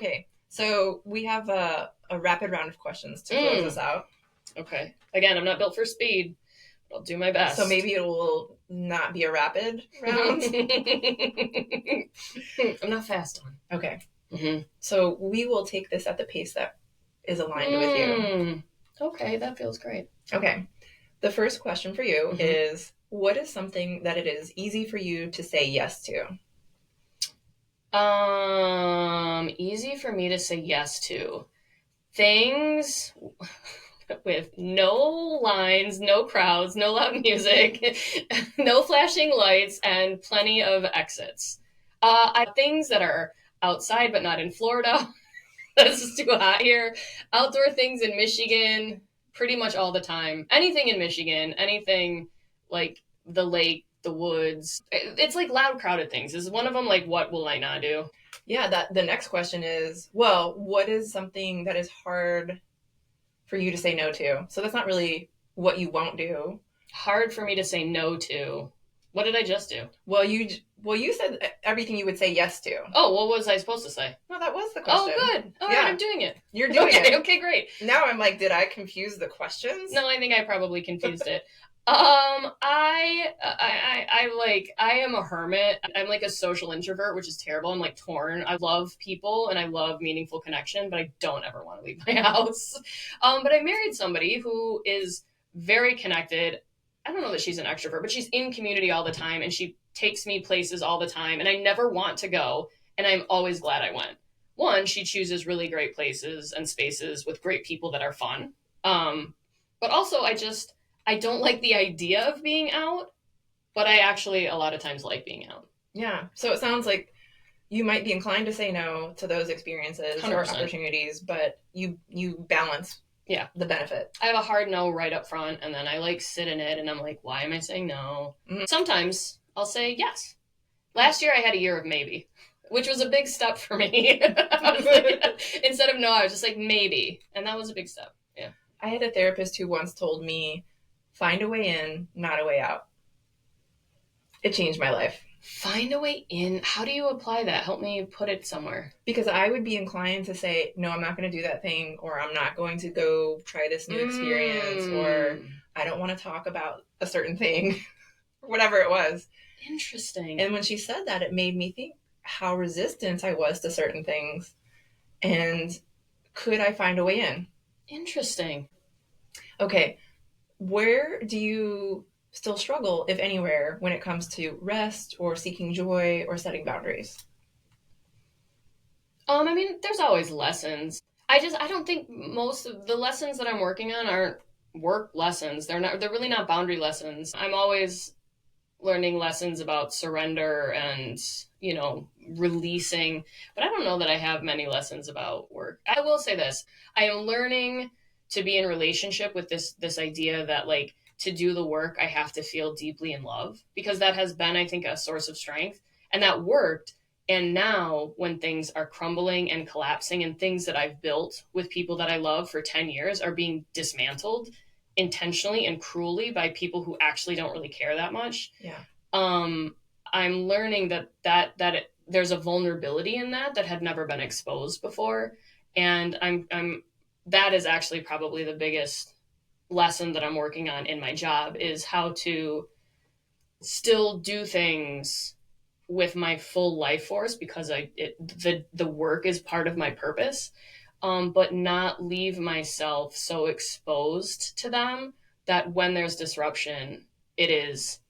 Okay, so we have a rapid round of questions to close us out. Okay. Again, I'm not built for speed. I'll do my best. So maybe it will not be a rapid round. I'm not fast on. Okay. Mm-hmm. So we will take this at the pace that is aligned with you. Okay, that feels great. Okay. The first question for you is, what is something that it is easy for you to say yes to? Easy for me to say yes to. Things with no lines, no crowds, no loud music, no flashing lights, and plenty of exits. I have things that are outside but not in Florida. This is too hot here. Outdoor things in Michigan, pretty much all the time. Anything in Michigan, anything like the lake, the woods. It's like loud, crowded things. Is one of them like, what will I not do? Yeah, the next question is, well, what is something that is hard for you to say no to? So that's not really what you won't do. Hard for me to say no to. What did I just do? Well, you said everything you would say yes to. Oh, what was I supposed to say? No, that was the question. Oh, good. All right, I'm doing it. You're doing it. Okay, great. Now I'm like, did I confuse the questions? No, I think I probably confused it. I am a hermit. I'm like a social introvert, which is terrible. I'm like torn. I love people and I love meaningful connection, but I don't ever want to leave my house. But I married somebody who is very connected. I don't know that she's an extrovert, but she's in community all the time and she takes me places all the time and I never want to go. And I'm always glad I went. One, she chooses really great places and spaces with great people that are fun. But also I don't like the idea of being out, but I actually a lot of times like being out. Yeah. So it sounds like you might be inclined to say no to those experiences 100%. Or opportunities, but you balance the benefit. I have a hard no right up front, and then I like sit in it, and I'm like, why am I saying no? Mm-hmm. Sometimes I'll say yes. Last year I had a year of maybe, which was a big step for me. Instead of no, I was just like maybe, and that was a big step. Yeah. I had a therapist who once told me, find a way in, not a way out. It changed my life. Find a way in? How do you apply that? Help me put it somewhere. Because I would be inclined to say, no, I'm not going to do that thing, or I'm not going to go try this new experience, or I don't want to talk about a certain thing, whatever it was. Interesting. And when she said that, it made me think how resistant I was to certain things. And could I find a way in? Interesting. Okay. Where do you still struggle, if anywhere, when it comes to rest or seeking joy or setting boundaries? I mean, there's always lessons. I don't think most of the lessons that I'm working on aren't work lessons. They're really not boundary lessons. I'm always learning lessons about surrender and, releasing, but I don't know that I have many lessons about work. I will say this. I am learning to be in relationship with this idea that like to do the work, I have to feel deeply in love, because that has been, I think, a source of strength, and that worked. And now when things are crumbling and collapsing and things that I've built with people that I love for 10 years are being dismantled intentionally and cruelly by people who actually don't really care that much. Yeah. I'm learning that there's a vulnerability in that had never been exposed before. And that is actually probably the biggest lesson that I'm working on in my job, is how to still do things with my full life force, because the work is part of my purpose, but not leave myself so exposed to them that when there's disruption, it is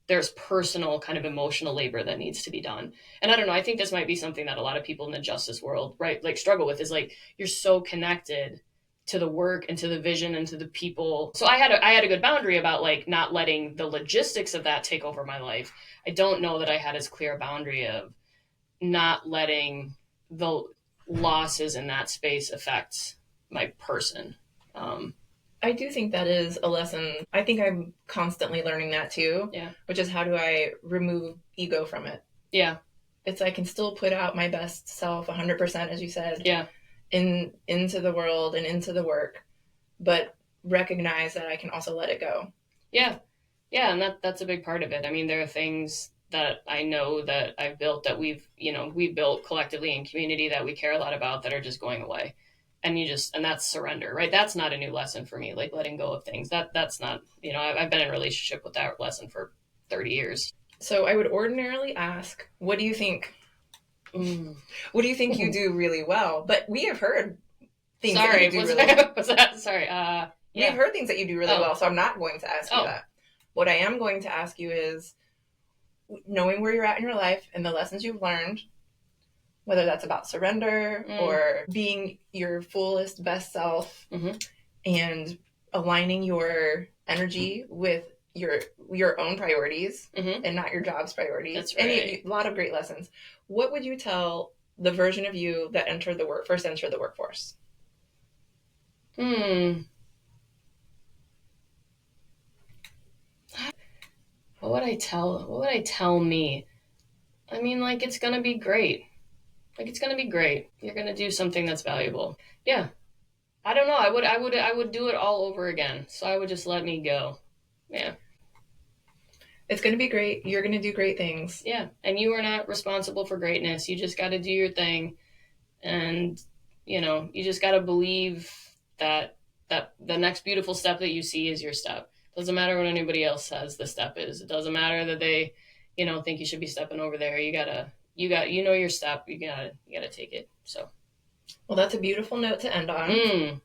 there's personal kind of emotional labor that needs to be done. And I don't know, I think this might be something that a lot of people in the justice world, right, like struggle with, is like, you're so connected to the work and to the vision and to the people. So I had a good boundary about like not letting the logistics of that take over my life. I don't know that I had as clear a boundary of not letting the losses in that space affect my person. I do think that is a lesson. I think I'm constantly learning that too. Yeah. Which is, how do I remove ego from it? Yeah. It's I can still put out my best self 100%, as you said. Yeah. Into the world and into the work, but recognize that I can also let it go. Yeah. Yeah, and that's a big part of it. I mean, there are things that I know that I've built, that we built collectively in community, that we care a lot about, that are just going away. And that's surrender, right? That's not a new lesson for me. Like letting go of things. That's not, I've been in a relationship with that lesson for 30 years. So I would ordinarily ask, what do you think? What do you think you do really well? But we have heard things that you do really well. Was that? Sorry. We've heard things that you do really well, so I'm not going to ask you that. What I am going to ask you is, knowing where you're at in your life and the lessons you've learned, whether that's about surrender or being your fullest, best self, and aligning your energy with your own priorities and not your job's priorities. That's right. A lot of great lessons. What would you tell the version of you that first entered the workforce? What would I tell me? I mean, like, it's gonna be great. Like, it's gonna be great. You're gonna do something that's valuable. Yeah. I don't know. I would do it all over again. So I would just let me go. Yeah. It's going to be great. You're going to do great things. Yeah. And you are not responsible for greatness. You just got to do your thing. And, you just got to believe that the next beautiful step that you see is your step. Doesn't matter what anybody else says the step is. It doesn't matter that they, think you should be stepping over there. You know your step. You gotta take it. So. Well, that's a beautiful note to end on.